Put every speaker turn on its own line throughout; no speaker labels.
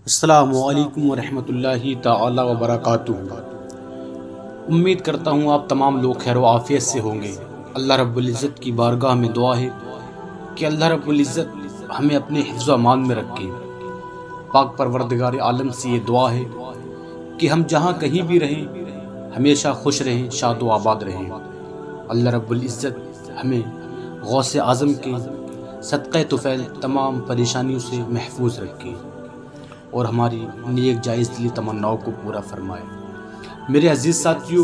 السلام علیکم ورحمۃ اللہ تعالی وبرکاتہ۔ امید کرتا ہوں آپ تمام لوگ خیر و عافیت سے ہوں گے۔ اللہ رب العزت کی بارگاہ میں دعا ہے کہ اللہ رب العزت ہمیں اپنے حفظ و امان میں رکھے۔ پاک پروردگار عالم سے یہ دعا ہے کہ ہم جہاں کہیں بھی رہیں ہمیشہ خوش رہیں، شاد و آباد رہیں۔ اللہ رب العزت ہمیں غوث اعظم کے صدقہ طفیل تمام پریشانیوں سے محفوظ رکھے اور ہماری نیک جائز دلی تمناؤں کو پورا فرمائے۔ میرے عزیز ساتھیوں،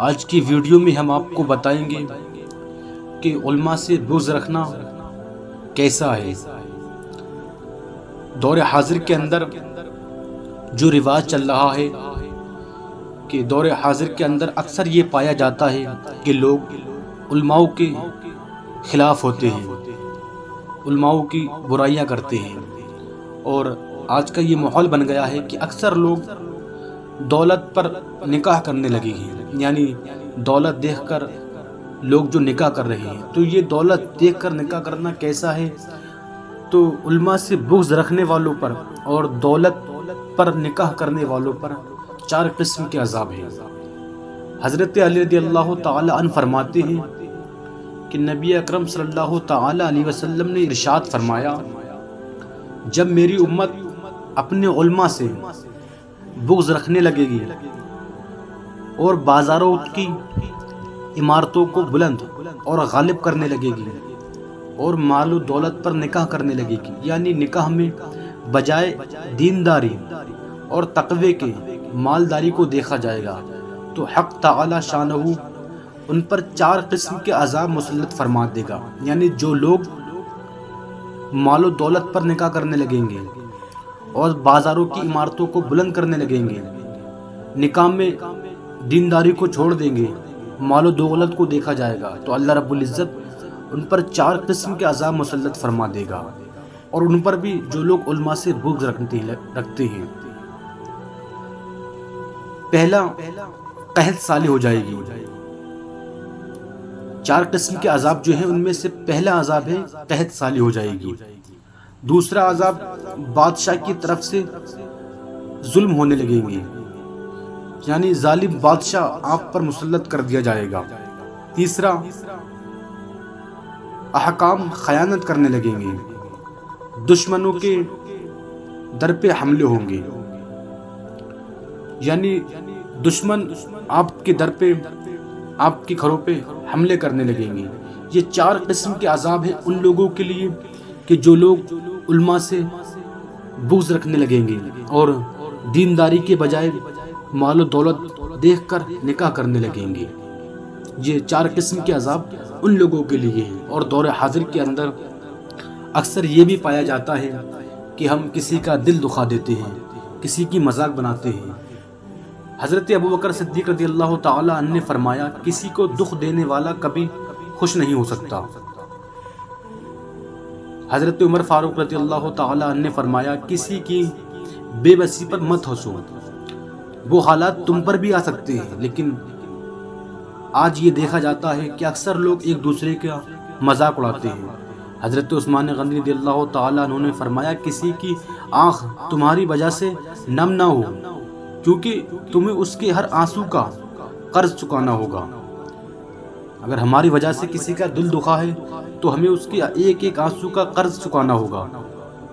آج کی ویڈیو میں ہم آپ کو بتائیں گے کہ علماء سے بغض رکھنا کیسا ہے۔ دور حاضر کے اندر جو رواج چل رہا ہے کہ دور حاضر کے اندر اکثر یہ پایا جاتا ہے کہ لوگ علماء کے خلاف ہوتے ہیں، علماء کی برائیاں کرتے ہیں، اور آج کا یہ ماحول بن گیا ہے کہ اکثر لوگ دولت پر نکاح کرنے لگے ہیں، یعنی دولت دیکھ کر لوگ جو نکاح کر رہے ہیں۔ تو یہ دولت دیکھ کر نکاح کرنا کیسا ہے؟ تو علماء سے بغض رکھنے والوں پر اور دولت پر نکاح کرنے والوں پر 4 قسم کے عذاب ہیں۔ حضرت علی رضی اللہ تعالی عنہ فرماتے ہیں کہ نبی اکرم صلی اللہ تعالی علیہ وسلم نے ارشاد فرمایا، جب میری امت اپنے علماء سے بغض رکھنے لگے گی اور بازاروں کی عمارتوں کو بلند اور غالب کرنے لگے گی اور مال و دولت پر نکاح کرنے لگے گی، یعنی نکاح میں بجائے دینداری اور تقوی کے مالداری کو دیکھا جائے گا، تو حق تعالی شانہ ان پر 4 قسم کے عذاب مسلط فرما دے گا۔ یعنی جو لوگ مال و دولت پر نکاح کرنے لگیں گے اور بازاروں کی عمارتوں کو بلند کرنے لگیں گے، نکاح میں دینداری کو چھوڑ دیں گے، مال و دولت کو دیکھا جائے گا، تو اللہ رب العزت ان پر 4 قسم کے عذاب مسلط فرما دے گا، اور ان پر بھی جو لوگ علماء سے بغض رکھتے ہیں۔ پہلا، قحط سالی ہو جائے گی۔ 4 قسم کے عذاب جو ہیں ان میں سے پہلا عذاب ہے قحط سالی ہو جائے گی۔ دوسرا عذاب، بادشاہ کی طرف سے ظلم ہونے لگیں گے، یعنی ظالم بادشاہ آپ پر مسلط کر دیا جائے گا۔ تیسرا، احکام خیانت کرنے لگیں گے، دشمنوں کے در پہ حملے ہوں گے، یعنی دشمن آپ کے در پہ، آپ کے گھروں پہ حملے کرنے لگیں گے۔ یہ 4 قسم کے عذاب ہیں ان لوگوں کے لیے کہ جو لوگ علماء سے بغض رکھنے لگیں گے اور دینداری کے بجائے مال و دولت دیکھ کر نکاح کرنے لگیں گے۔ یہ 4 قسم کے عذاب ان لوگوں کے لیے ہیں۔ اور دور حاضر کے اندر اکثر یہ بھی پایا جاتا ہے کہ ہم کسی کا دل دکھا دیتے ہیں، کسی کی مذاق بناتے ہیں۔ حضرت ابوبکر صدیق رضی اللہ تعالی عنہ نے فرمایا، کسی کو دکھ دینے والا کبھی خوش نہیں ہو سکتا۔ حضرت عمر فاروق رضی اللہ تعالی عنہ نے فرمایا، کسی کی بے بسی پر مت ہنسو، وہ حالات تم پر بھی آ سکتے ہیں۔ لیکن آج یہ دیکھا جاتا ہے کہ اکثر لوگ ایک دوسرے کا مذاق اڑاتے ہیں۔ حضرت عثمان غنی رضی اللہ تعالی عنہ نے فرمایا، کسی کی آنکھ تمہاری وجہ سے نم نہ ہو، کیونکہ تمہیں اس کے ہر آنسو کا قرض چکانا ہوگا۔ اگر ہماری وجہ سے کسی کا دل دکھا ہے تو ہمیں اس کے ایک ایک آنسو کا قرض چکانا ہوگا۔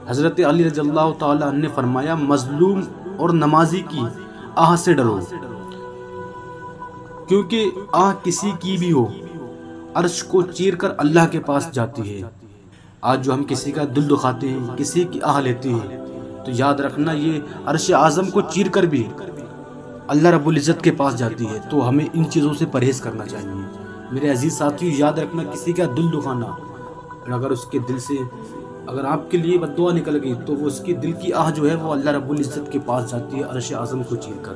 حضرت علی رضی اللہ تعالی عنہ نے فرمایا، مظلوم اور نمازی کی آہ سے ڈرو، کیونکہ آہ کسی کی بھی ہو عرش کو چیر کر اللہ کے پاس جاتی ہے۔ آج جو ہم کسی کا دل دکھاتے ہیں، کسی کی آہ لیتے ہیں، تو یاد رکھنا یہ عرش اعظم کو چیر کر بھی اللہ رب العزت کے پاس جاتی ہے۔ تو ہمیں ان چیزوں سے پرہیز کرنا چاہیے۔ میرے عزیز ساتھیو، یاد رکھنا کسی کا دل دکھانا، اگر اس کے دل سے اگر آپ کے لیے بد دعا نکل گئی تو وہ اس کی دل کی آہ جو ہے وہ اللہ رب العزت کے پاس جاتی ہے عرش اعظم کو چیر کر۔